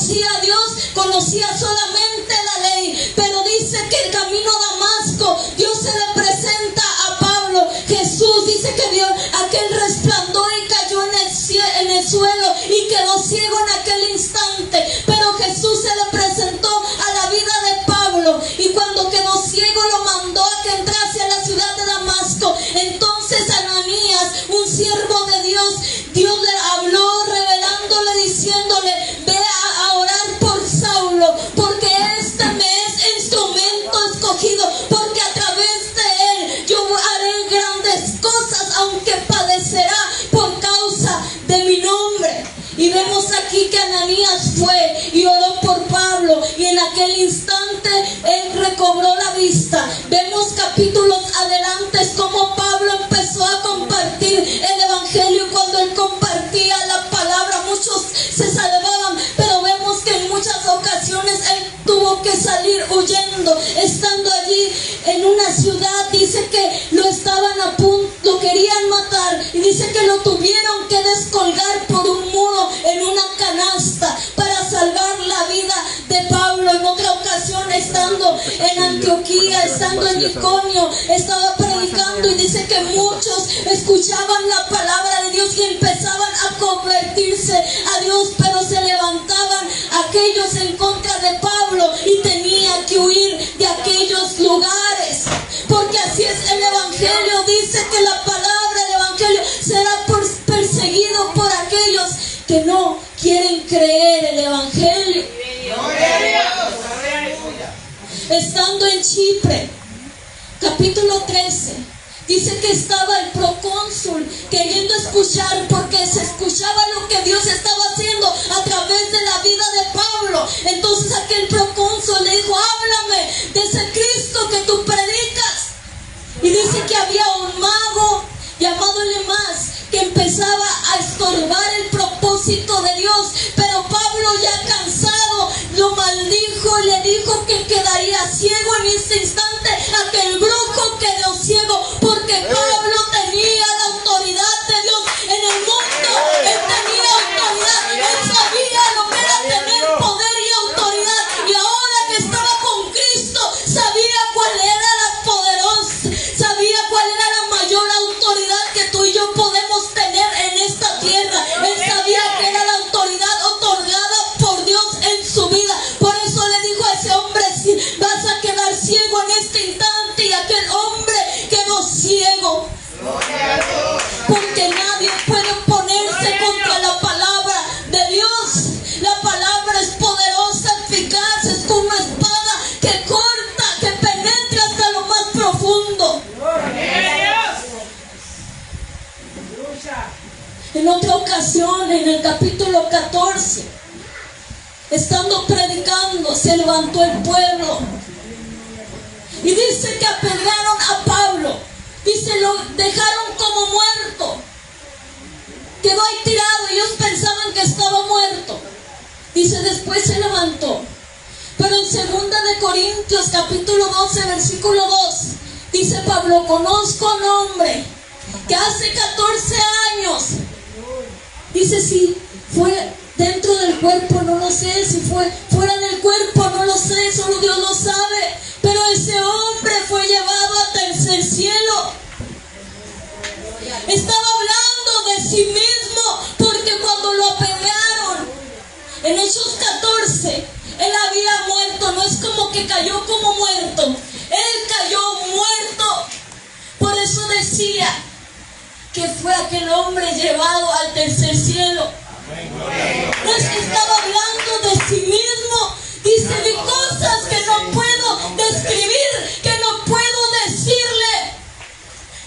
conocía a Dios, conocía solamente la ley. Pero dice que el camino a Damasco, Dios se le presenta a Pablo. Jesús dice que vio aquel resplandor y cayó en el suelo y quedó ciego en aquel instante. Pero Jesús se le presentó a la vida de Pablo, y cuando quedó ciego lo mandó a que entrase a la ciudad de Damasco. Entonces Ananías, un siervo de Dios, Dios le habló revelándole, diciéndole: ve a orar por Saulo, porque este me es instrumento escogido, porque a través de él yo haré grandes cosas, aunque padecerá por causa de mi nombre. Y vemos aquí que Ananías fue y oró por Pablo, y en aquel instante él recobró la vista. Vemos capítulos adelante como Pablo empezó a compartir el evangelio, y cuando él compartía la palabra muchos se salvaban, pero vemos que en muchas ocasiones él tuvo que salir huyendo. Estando allí en una ciudad, dice que lo estaban a punto, lo querían matar, y dice que lo tuvieron que descolgar por un muro en una canasta para salvar la vida de Pablo. En otra ocasión, estando en Antioquía, estando en Iconio, estaba predicando, y dice que muchos escuchaban la palabra de Dios y empezaban a convertirse a Dios, pero se levantaban aquellos en contra de Pablo y tenía que huir de aquellos lugares, porque así es el evangelio. Dice que la palabra del evangelio será perseguido por aquellos que no quieren creer el evangelio. Estando en Chipre, capítulo 13, dice que estaba el procónsul queriendo escuchar, porque se escuchaba lo que Dios estaba haciendo a través de la vida de Pablo. Entonces aquel procónsul le dijo: háblame de ese Cristo que tú predicas. Y dice que había un mago llamado Elimas que empezaba a estorbar el propósito de Dios, pero Pablo, ya cansado, lo maldijo y le dijo que quedaría ciego en este instante. Aquel brujo quedó ciego porque Pablo tenía la autoridad de Dios en el mundo. Él tenía autoridad, él sabía lo que era tener poder y autoridad, y ahora que estaba con Cristo sabía cuál era la poderosa, sabía cuál era la mayor autoridad que tú y yo podemos tener en esta tierra. Él sabía que era la autoridad otorgada por Dios en su vida. Por eso le dijo a ese hombre: si vas a quedar ciego en este instante. Y aquel hombre quedó ciego, porque nadie puede oponerse contra la palabra de Dios. La palabra es poderosa, eficaz, es como una espada que corta, que penetra hasta lo más profundo. En otra ocasión, en el capítulo 14, estando predicando, se levantó el pueblo, y dice que apedrearon a Pablo. Dice, lo dejaron como muerto, quedó ahí tirado, ellos pensaban que estaba muerto. Dice, después se levantó. Pero en 2 de Corintios capítulo 12 versículo 2, dice Pablo: conozco a un hombre que hace 14 años, dice, si fue dentro del cuerpo no lo sé, si fue fuera del cuerpo no lo sé, solo Dios lo sabe, pero ese hombre fue llevado a tercer cielo. Estaba hablando de sí mismo, porque cuando lo apedrearon en Hechos 14, él había muerto. No es como que cayó como muerto, él cayó muerto. Por eso decía que fue aquel hombre llevado al tercer cielo. No es que estaba hablando de sí mismo. Dice, vi cosas que no puedo describir, que no puedo decirle,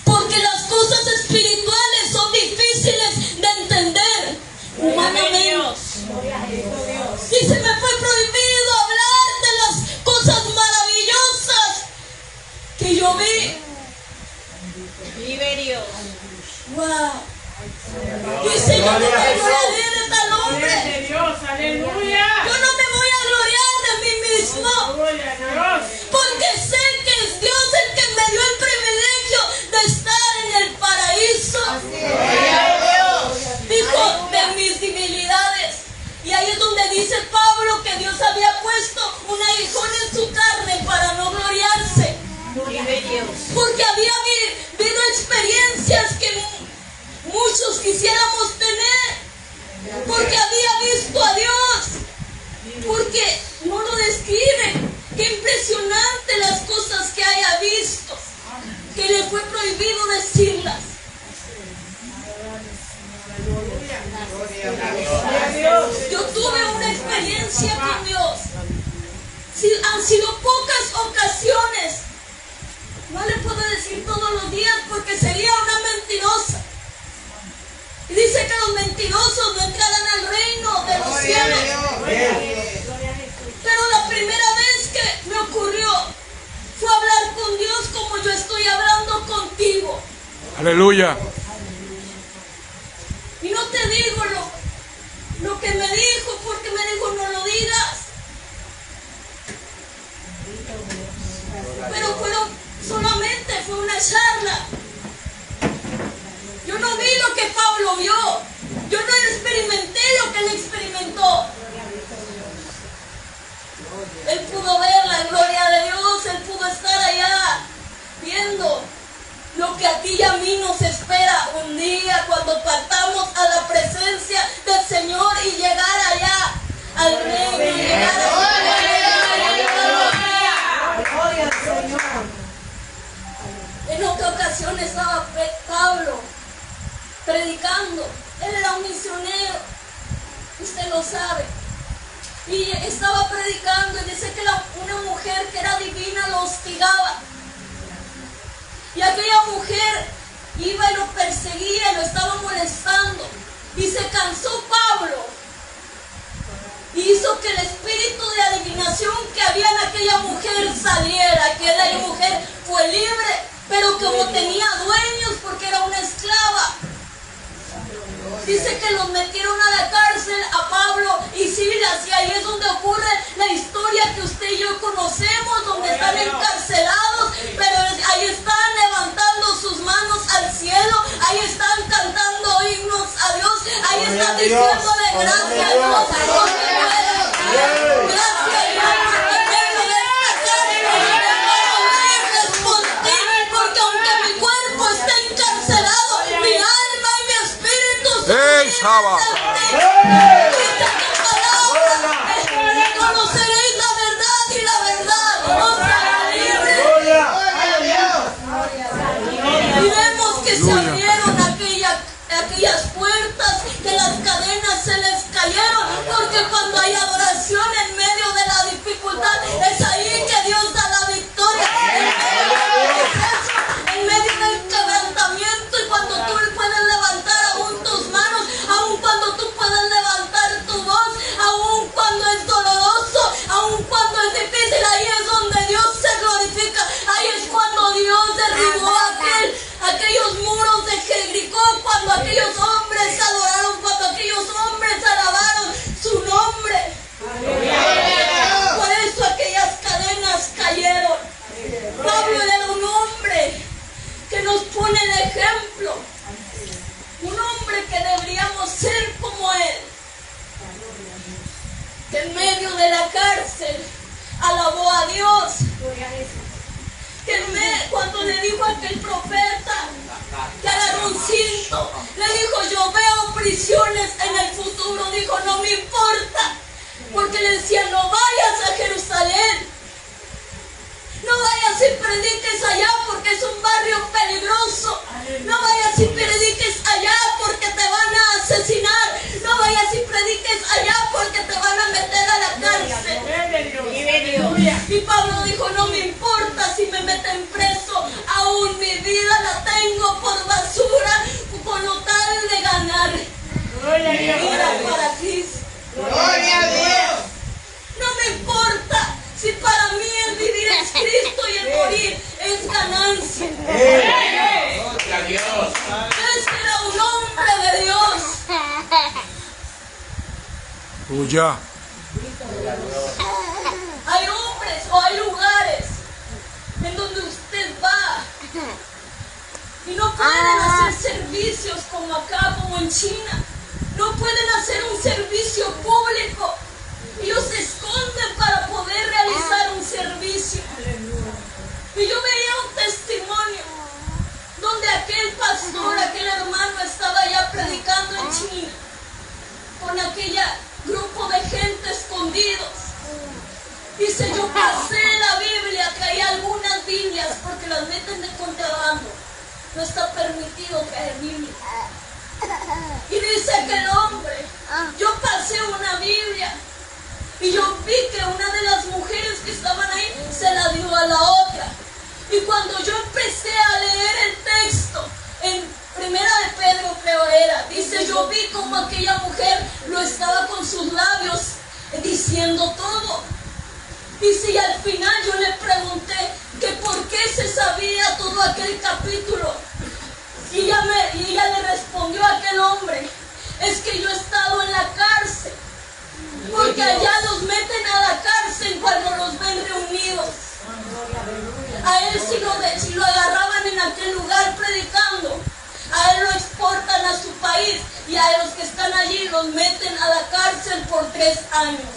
porque las cosas espirituales son difíciles de entender humanamente. Dice, me fue prohibido hablar de las cosas maravillosas que yo vi. Wow. Dice, yo no me gloriaré de tal hombre. Yo no me voy a gloriar de mí mismo, porque sé que es Dios el que me dio el privilegio de estar en el paraíso. Dijo, de mis debilidades. Y ahí es donde dice Pablo: quisiéramos tener, porque había visto a Dios, porque no lo describe. Qué impresionante las cosas que haya visto, que le fue prohibido decirlas. Yo tuve una experiencia con Dios. Han sido pocas ocasiones. No le puedo decir todos los días porque sería una mentirosa. Y dice que los mentirosos no entrarán al reino de los cielos. Pero la primera vez que me ocurrió fue hablar con Dios como yo estoy hablando contigo. Aleluya. Y no te digo lo que me dijo, porque me dijo no lo digas. Pero solamente fue una charla. Yo no vi lo que Pablo vio. Yo no experimenté lo que él experimentó. Él pudo ver la gloria de Dios. Él pudo estar allá viendo lo que a ti y a mí nos espera un día cuando partamos a la presencia del Señor y llegar allá al reino. Llegar En otra ocasión estaba Pablo predicando. Él era un misionero, usted lo sabe. Y estaba predicando y dice que una mujer que era divina lo hostigaba. Y aquella mujer iba y lo perseguía y lo estaba molestando. Y se cansó Pablo. Y hizo que el espíritu de adivinación que había en aquella mujer saliera. Aquella mujer fue libre, pero como tenía dueños porque era una esclava. Dice que los metieron a la cárcel a Pablo y Silas, y ahí es donde ocurre la historia que usted y yo conocemos, donde están encarcelados, pero ahí están levantando sus manos al cielo, ahí están cantando himnos a Dios, ahí están diciéndole gracias a Dios, gracias a Dios. Saba. Conoceréis la verdad y la verdad os hará libre. Y vemos que se abrieron aquellas puertas, que las cadenas se les cayeron, porque cuando hay adoración en medio de la dificultad, es ahí que Dios da la victoria. En medio del quebrantamiento, y cuando tú puedes levantar aún tus manos, aun cuando tú puedes levantar tu voz, aun cuando es doloroso, aun cuando es difícil, ahí es donde Dios se glorifica. Ahí es cuando Dios derribó aquellos muros de Jericó, cuando aquellos hombres adoraron, cuando aquellos hombres alabaron su nombre. Por eso aquellas cadenas cayeron. Pablo era un hombre que nos pone el ejemplo. Un hombre que deberíamos ser como él, que en medio de la cárcel alabó a Dios, que cuando le dijo a aquel profeta que agarró un cinto, le dijo yo veo prisiones en el futuro, dijo no me importa, porque le decía no vayas a Jerusalén, no vayas y prediques allá porque es un barrio peligroso. No vayas y prediques allá porque te van a asesinar. No vayas y prediques allá porque te van a meter a la cárcel. Y Pablo dijo, no me importa si me meten preso, aún mi vida la tengo por basura, con lo tal de ganar mi vida para Cristo. Gloria a Dios. No me importa si para mí el vivir es Cristo y el morir es ganancia. Gloria a Dios. Este era un hombre de Dios. Aleluya. Hay hombres o hay lugares en donde usted va y no pueden hacer servicios como acá, como en China. No pueden hacer un servicio público. Ellos se esconden para poder realizar un servicio. Y yo veía un testimonio donde aquel pastor, aquel hermano estaba ya predicando pasé la Biblia, que hay algunas Biblias, porque las meten de contrabando. No está permitido traer Biblia. Y dice que el hombre, yo pasé una Biblia y yo vi que una de las mujeres que estaban ahí se la dio a la otra. Y cuando yo empecé a leer el texto, en Primera de Pedro creo era, dice, yo vi como aquella mujer lo estaba con sus labios diciendo todo. Dice, y al final yo le pregunté que por qué se sabía todo aquel capítulo. Y ella le respondió a aquel hombre, es que yo he estado en la cárcel, porque allá los meten a la cárcel cuando los ven reunidos. A él si lo agarraban en aquel lugar predicando, a él lo exportan a su país y a los que están allí los meten a la cárcel por 3 años.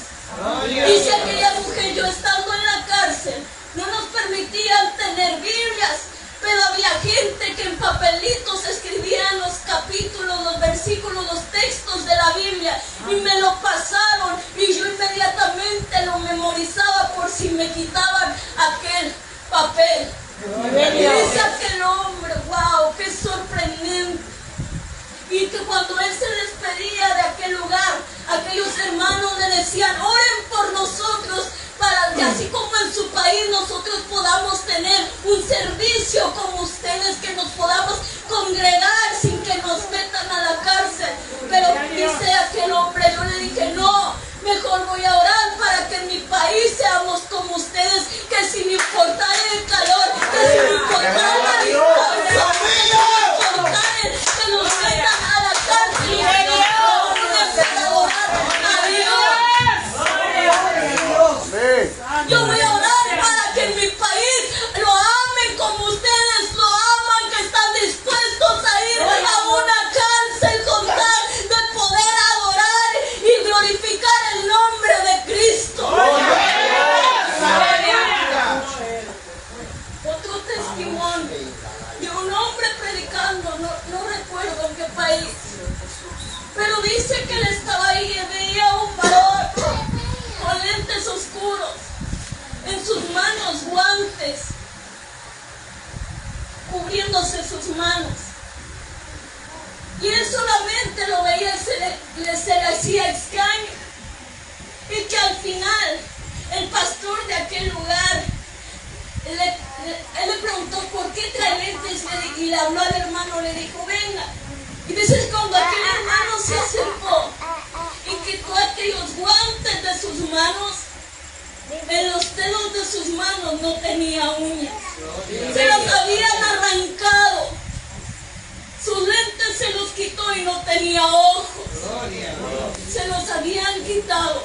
Dice aquella mujer, yo estando en la cárcel, no nos permitían tener Biblias, pero había gente que en papelitos escribían los capítulos, los versículos, los textos de la Biblia y me lo pasaron y yo inmediatamente lo memorizaba por si me quitaban aquel papel. Y dice aquel hombre, wow, qué sorprendente. Y que cuando él se despedía de aquel lugar, aquellos hermanos le decían, oren por nosotros, para que así como en su país nosotros podamos tener un servicio como ustedes, que nos podamos congregar sin que nos metan a la cárcel. Pero dice aquel hombre, yo le dije, no, mejor voy a orar para que en mi país seamos como ustedes, que sin importar el calor, que sin importar la dictadura, que sin importar que nos metan a la cárcel, y que nos podamos empezar a orar a Dios. Yo voy a orar para que en mi país lo amen como ustedes lo aman, que están dispuestos a ir a una cárcel con tal de poder adorar y glorificar el nombre de Cristo. Otro testimonio de un hombre predicando, no recuerdo en qué país, pero dice que él estaba ahí y veía un varón con lentes oscuros, en sus manos guantes, cubriéndose sus manos. Y él solamente lo veía y se le hacía extraño. Y que al final el pastor de aquel lugar, él le preguntó por qué trae lentes y le habló al hermano, le dijo, venga. Y dice, cuando aquel hermano se acercó y quitó aquellos guantes de sus manos, en los dedos de sus manos no tenía uñas, se los habían arrancado. Sus lentes se los quitó y no tenía ojos, se los habían quitado,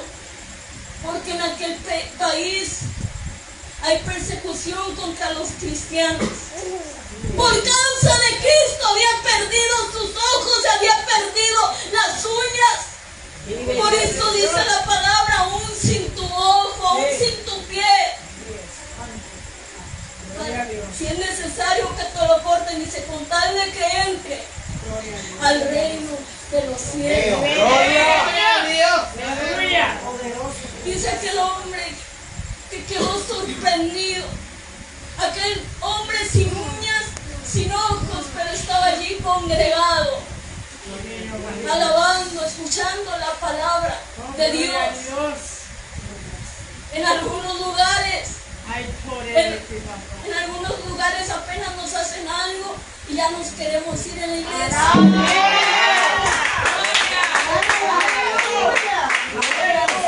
porque en aquel país hay persecución contra los cristianos. Por causa de Cristo había perdido sus ojos, había perdido las uñas. Por eso dice la palabra, aún sin tu ojo, aún sin tu pie. Si es necesario que te lo corten, dice, con tal de que entre al reino de los cielos. Dice aquel hombre que quedó sorprendido. Aquel hombre sin uñas, sin ojos, pero estaba allí congregado, alabando, escuchando la palabra de Dios. En algunos lugares, en algunos lugares apenas nos hacen algo y ya nos queremos ir en la iglesia.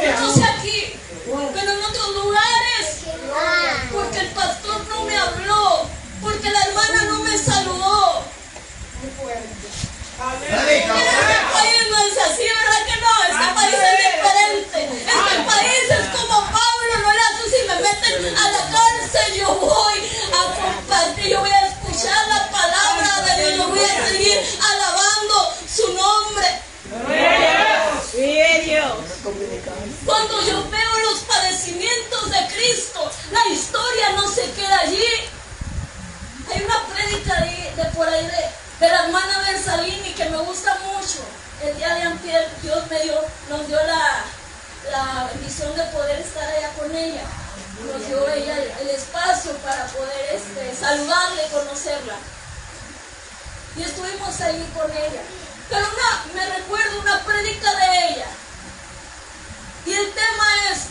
Entonces aquí, pero en otros lugares, porque el pastor no me habló, porque la hermana no me saludó. En este país no es así, ¿verdad que no? Este país es diferente. Este país es como Pablo, no le hace si me meten a la cárcel, yo voy a compartir, yo voy a escuchar la palabra de Dios, yo voy a seguir alabando su nombre. Cuando yo veo los padecimientos de Cristo, la historia no se queda allí. Hay una prédica de por ahí de la hermana Bersalini que me gusta mucho. El día de antier Dios nos dio la la bendición de poder estar allá con ella. Nos dio ella el espacio para poder saludarla y conocerla. Y estuvimos ahí con ella. Pero me recuerdo una prédica de ella. Y el tema es,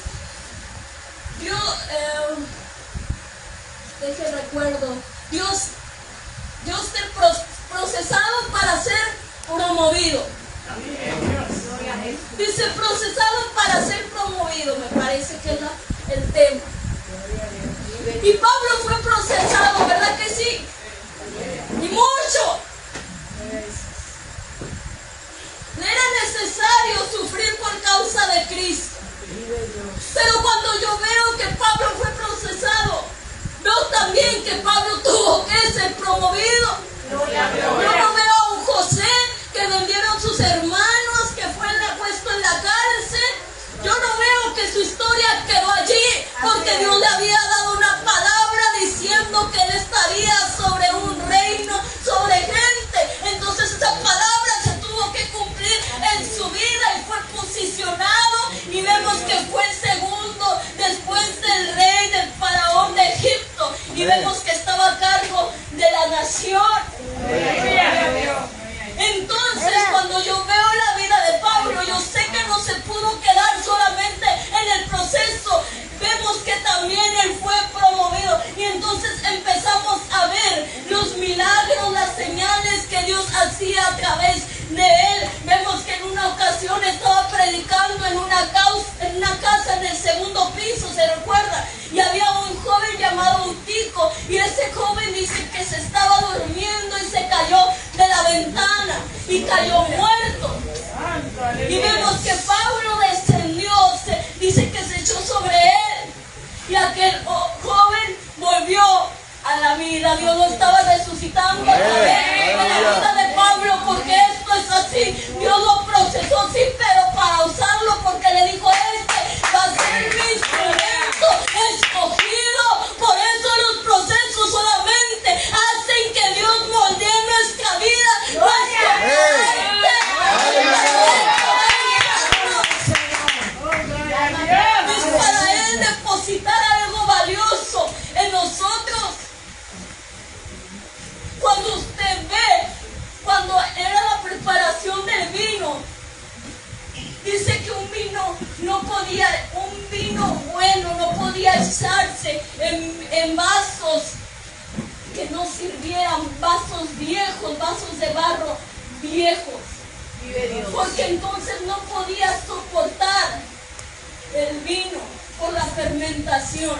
Dios ser procesado para ser promovido. Dice procesado para ser promovido, me parece que es el tema. Y Pablo fue procesado, ¿verdad que sí? Y mucho. Le era necesario sufrir por causa de Cristo. Pero cuando yo veo que Pablo fue procesado, veo también que Pablo tuvo que ser promovido. Yo no veo a un José que vendieron sus hermanos, que fue puesto en la cárcel. Yo no veo que su historia quedó allí porque Dios le había dado una palabra diciendo que él estaría sobre un reino, sobre gente. Entonces esa palabra se tuvo que cumplir en su vida y fue posicionado, y vemos que fue el segundo después del rey, del faraón de Egipto, y vemos que estaba a cargo de la nación. Entonces cuando yo veo la vida de Pablo, yo sé que no se pudo quedar solamente en el proceso, vemos que también él fue promovido, y entonces empezamos a ver los milagros, las señales que Dios hacía a través de él. Vemos que en una ocasión estaba predicando en una casa en el segundo piso, ¿se recuerda? Y había un joven llamado Eutico, y ese joven dice que se estaba durmiendo y se cayó de la ventana y cayó muerto. Y vemos que Pablo descendió, dice que se echó sobre él, y aquel joven volvió a la vida. Dios lo estaba resucitando a través de la vida de Pablo, porque esto es así. Dios lo procesó, sí, pero para usarlo, porque le dijo: este va a ser mi instrumento escogido. Por eso los procesos solamente hacen que Dios moldee nuestra vida, nuestro carácter. Es para Él depositar algo valioso en nosotros. Cuando usted ve, cuando era la preparación del vino, dice que un vino bueno no podía echarse en vasos que no sirvieran, vasos viejos, vasos de barro viejos, porque entonces no podía soportar el vino por la fermentación.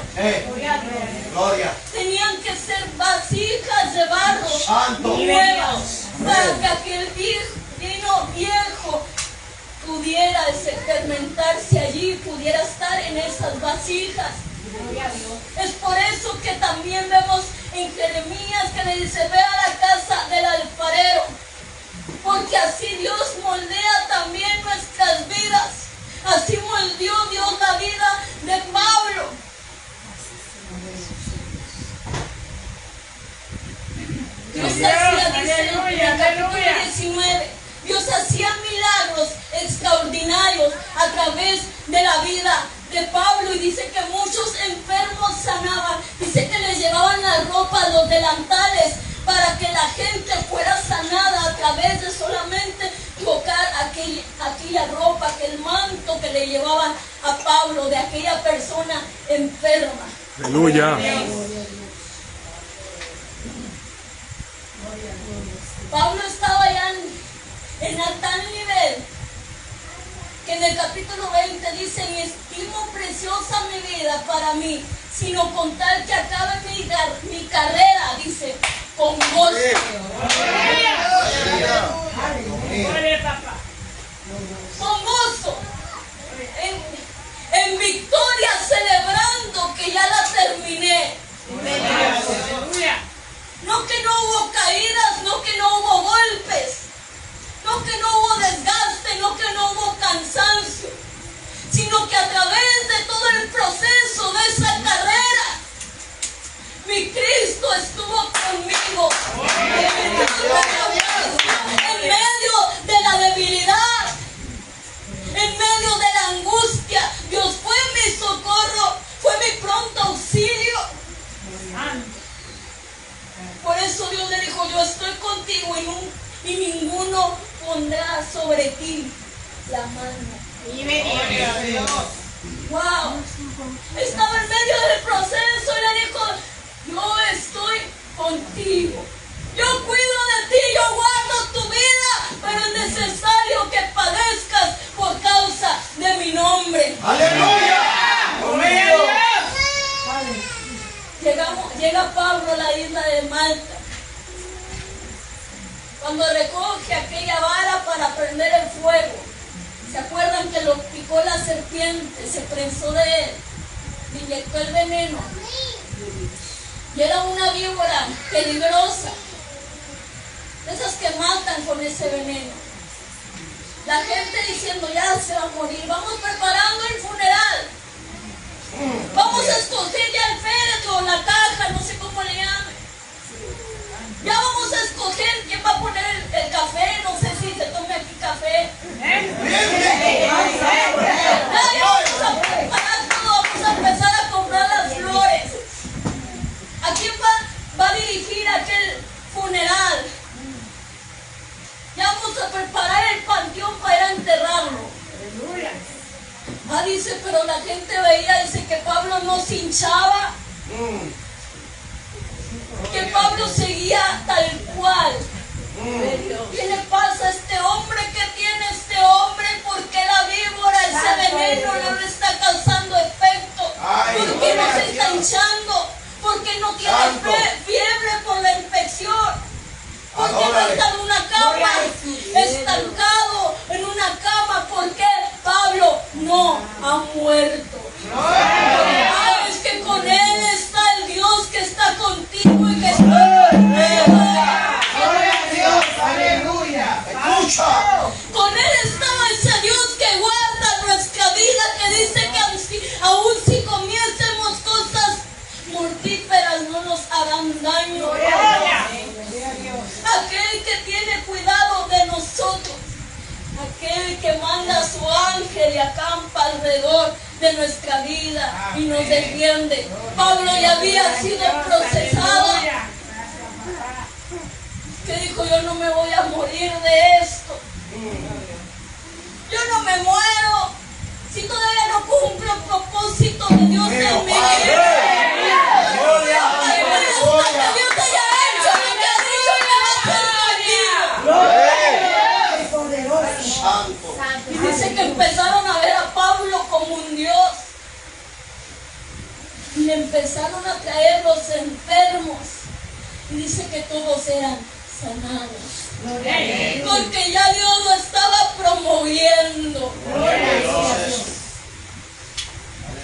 Gloria. Tenían que ser vasijas de barro Santo. nuevas, para que aquel vino viejo pudiera fermentarse allí, pudiera estar en esas vasijas. Es por eso que también vemos en Jeremías que le dice: ve a la casa del alfarero, porque así Dios moldea también nuestras vidas. Así moldeó Dios la vida de Pablo. Dios hacía, dice en el capítulo 19, Dios hacía milagros extraordinarios a través de la vida de Pablo, y dice que muchos enfermos sanaban. Dice que les llevaban la ropa, los delantales, para que la gente fuera sanada a través de solamente tocar aquella ropa, aquel manto que le llevaban a Pablo de aquella persona enferma. Aleluya. Pablo estaba ya en tal nivel que en el capítulo 20 dice: y estimo preciosa mi vida para mí, sino con tal que acabe mi carrera, dice, con gozo. Con gozo, en victoria, celebrando que ya la terminé. No que no hubo caídas, no que no hubo golpes, no que no hubo desgaste, no que no hubo cansancio, sino que a través de todo el proceso de esa carrera, mi Cristo estuvo conmigo. En medio de la debilidad. Estaba en medio del proceso y le dijo, yo estoy contigo. Yo cuido de ti, yo guardo tu vida, pero es necesario que padezcas por causa de mi nombre. ¡Aleluya! Llega Pablo a la isla de Malta. Cuando recoge aquella vara para prender el fuego, ¿se acuerdan que lo picó la serpiente? Se prensó de él, le inyectó el veneno. Y era una víbora peligrosa, de esas que matan con ese veneno. La gente diciendo, ya se va a morir, vamos preparando el funeral. Vamos a escoger ya el féretro, la caja, no sé cómo le llamen. Ya vamos a escoger quién va a poner el café, no sé si se tome aquí café. Ya vamos a preparar todo, vamos a empezar a comprar las flores. ¿A quién va a dirigir aquel funeral? Ya vamos a preparar el panteón para ir a enterrarlo. Dice, pero la gente veía, dice que Pablo no se hinchaba, que Pablo seguía tal cual. ¿Qué le pasa a este hombre? ¿Qué tiene este hombre? ¿Por qué la víbora, ese veneno no le está causando efecto? ¿Por qué no se está hinchando? ¿Por qué no tiene fiebre por la infección? ¿Por qué no está en una cama, estancado en una cama? ¿Por qué Pablo no ha muerto? Es que con él está el Dios que está contigo y que está contigo. ¡Gloria a Dios! ¡Aleluya! ¡Escucha! Con él estaba ese Dios que guarda nuestra vida, que dice que aún si comiésemos cosas mortíferas no nos harán daño. Aquel que tiene cuidado de nosotros, aquel que manda a su ángel y acampa alrededor de nuestra vida y nos defiende. Pablo ya había sido procesado, que dijo, yo no me voy a morir de esto, yo no me muero si todavía no cumplo el propósito de Dios en mi vida. Y dice que empezaron a ver a Pablo como un Dios. Y le empezaron a traer los enfermos. Y dice que todos eran sanados. Porque ya Dios lo estaba promoviendo.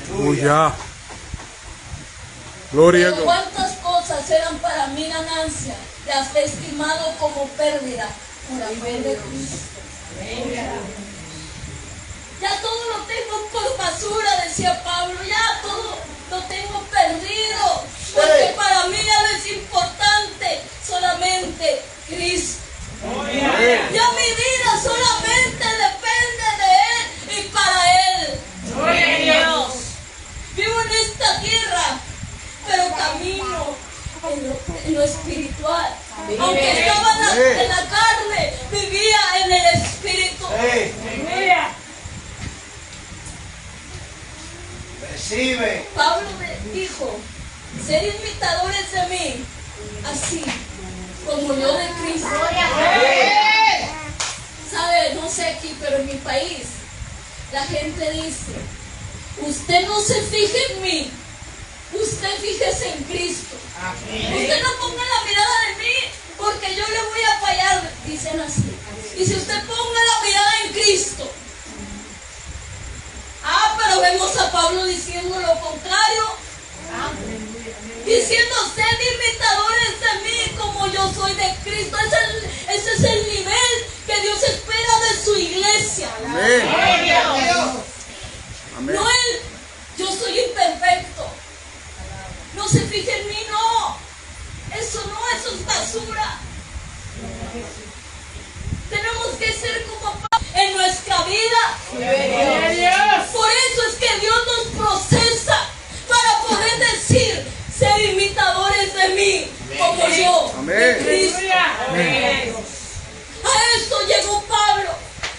Aleluya. Gloria a Pero Dios. cuántas cosas eran para mi ganancia, las he estimado como pérdida por amor de Cristo. Ya todo lo tengo por basura, decía Pablo, ya todo lo tengo perdido, porque para mí ya no es importante solamente Cristo. Ya mi vida solamente depende de Él y para Él. Vivo en esta tierra, pero camino en lo espiritual. Aunque estaba en la carne, vivía en el espíritu. Recibe. Pablo me dijo, ser imitadores de mí, así como yo de Cristo. ¿Sabe? No sé aquí, pero en mi país, la gente dice, usted no se fije en mí, usted fíjese en Cristo. Usted no ponga la mirada en mí, porque yo le voy a fallar, dicen así. Y si usted ponga la mirada en Cristo. Pero vemos a Pablo diciendo lo contrario. Diciendo, sed imitadores de mí como yo soy de Cristo. Ese es el nivel que Dios espera de su iglesia. Amén. No yo soy imperfecto. No se fije en mí, no. Eso es basura. Tenemos que ser como Pablo en nuestra vida. Por eso es que Dios nos procesa para poder decir, ser imitadores de mí como yo de Cristo. A esto llegó Pablo,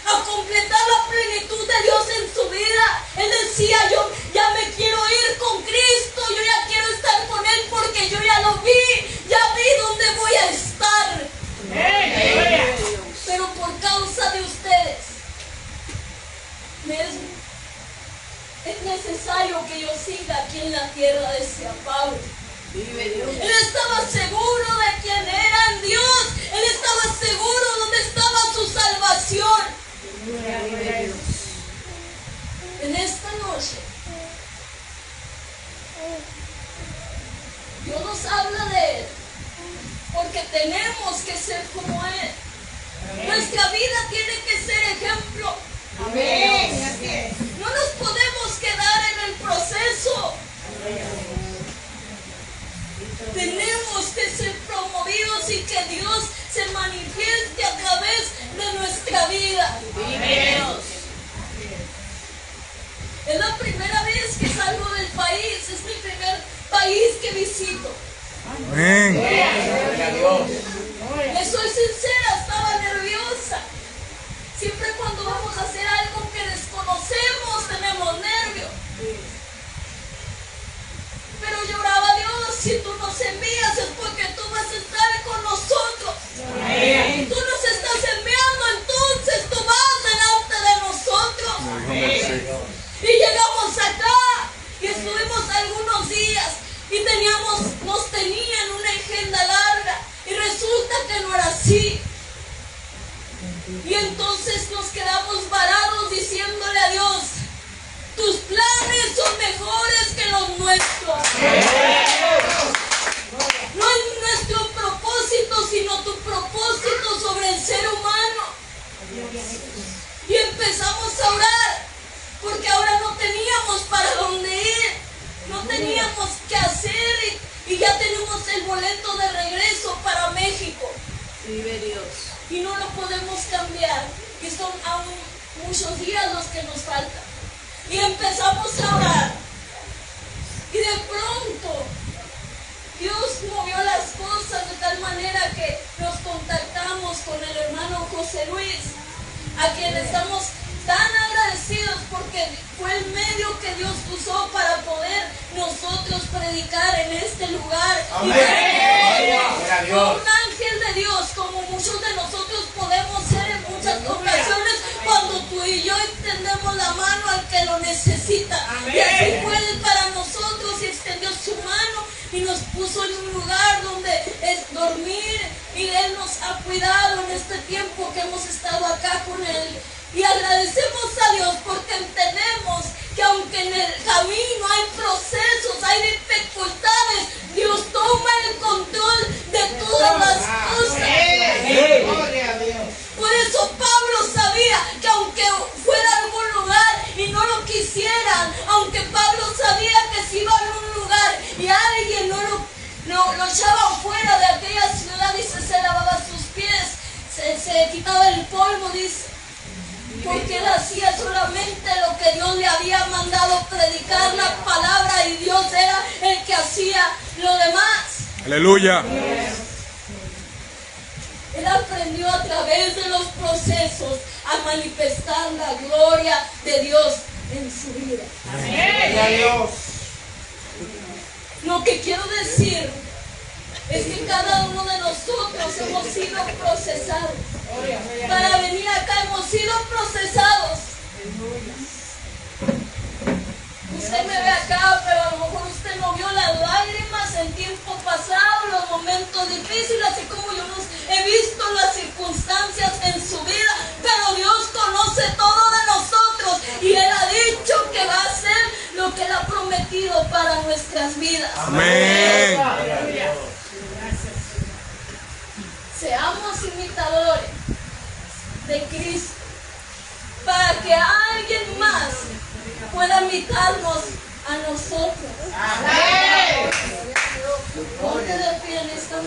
a completar la plenitud de Dios en su vida. Él decía, yo ya me quiero ir con Cristo, yo ya quiero estar con Él porque yo ya lo vi, ya vi dónde voy a estar. Pero por causa de ustedes, es necesario que yo siga aquí en la tierra, decía Pablo. Él estaba seguro de quién era en Dios. Él estaba seguro dónde estaba su salvación. En esta noche, Dios nos habla de Él, porque tenemos que ser como Él. Nuestra vida tiene que ser ejemplo. No nos podemos quedar en el proceso. Tenemos que ser promovidos y que Dios se manifieste a través de nuestra vida. Es la primera vez que salgo del país, es mi primer país que visito. Amén. Le soy sincera, estaba nerviosa. Siempre cuando vamos a hacer algo que desconocemos tenemos nervios. Pero lloraba: Dios, si tú nos envías es porque tú vas a estar con nosotros. Tú nos estás enviando, entonces tú vas delante de nosotros. Y llegamos acá y estuvimos algunos días y nos tenían una agenda larga y resulta que no era así. Y entonces nos quedamos varados diciéndole a Dios: tus planes son mejores que los nuestros. No es nuestro propósito, sino tu propósito sobre el ser humano. Y empezamos a orar, porque ahora no teníamos para dónde ir, no teníamos qué hacer y ya tenemos el boleto de regreso para México. Y no lo podemos cambiar, y son aún muchos días los que nos faltan. Y empezamos a orar. Y de pronto Dios movió las cosas de tal manera que nos contactamos con el hermano José Luis, a quien estamos tan agradecidos porque fue el medio que Dios usó para poder nosotros predicar en este lugar. Y fue un ángel de Dios, como muchos de nosotros podemos ser en muchas ocasiones cuando tú y yo extendemos la mano al que lo necesita. Y así fue Él para nosotros y extendió su mano y nos puso en un lugar donde es dormir, y Él nos ha cuidado en este tiempo que hemos estado acá con Él. Y agradecemos a Dios porque entendemos que aunque en el camino hay procesos, hay dificultades, Dios toma el control de todas las cosas. Por eso Pablo sabía que aunque fuera a algún lugar y no lo quisieran, aunque Pablo sabía que si iba a un lugar y alguien no lo echaba fuera de aquella ciudad, dice, se lavaba sus pies, se quitaba el polvo, dice, porque él hacía solamente lo que Dios le había mandado, predicar la palabra, y Dios era el que hacía lo demás. Aleluya. Él aprendió a través de los procesos a manifestar la gloria de Dios en su vida. Amén. Lo que quiero decir es que cada uno de nosotros hemos sido procesados. Para venir acá hemos sido procesados. Usted me ve acá, pero a lo mejor usted no vio las lágrimas en tiempo pasado, los momentos difíciles, así como yo he visto las circunstancias en su vida, pero Dios conoce todo de nosotros y Él ha dicho que va a hacer lo que Él ha prometido para nuestras vidas. Amén. Seamos imitadores de Cristo para que alguien más pueda imitarnos a nosotros. Amén. Ponte de pie en esta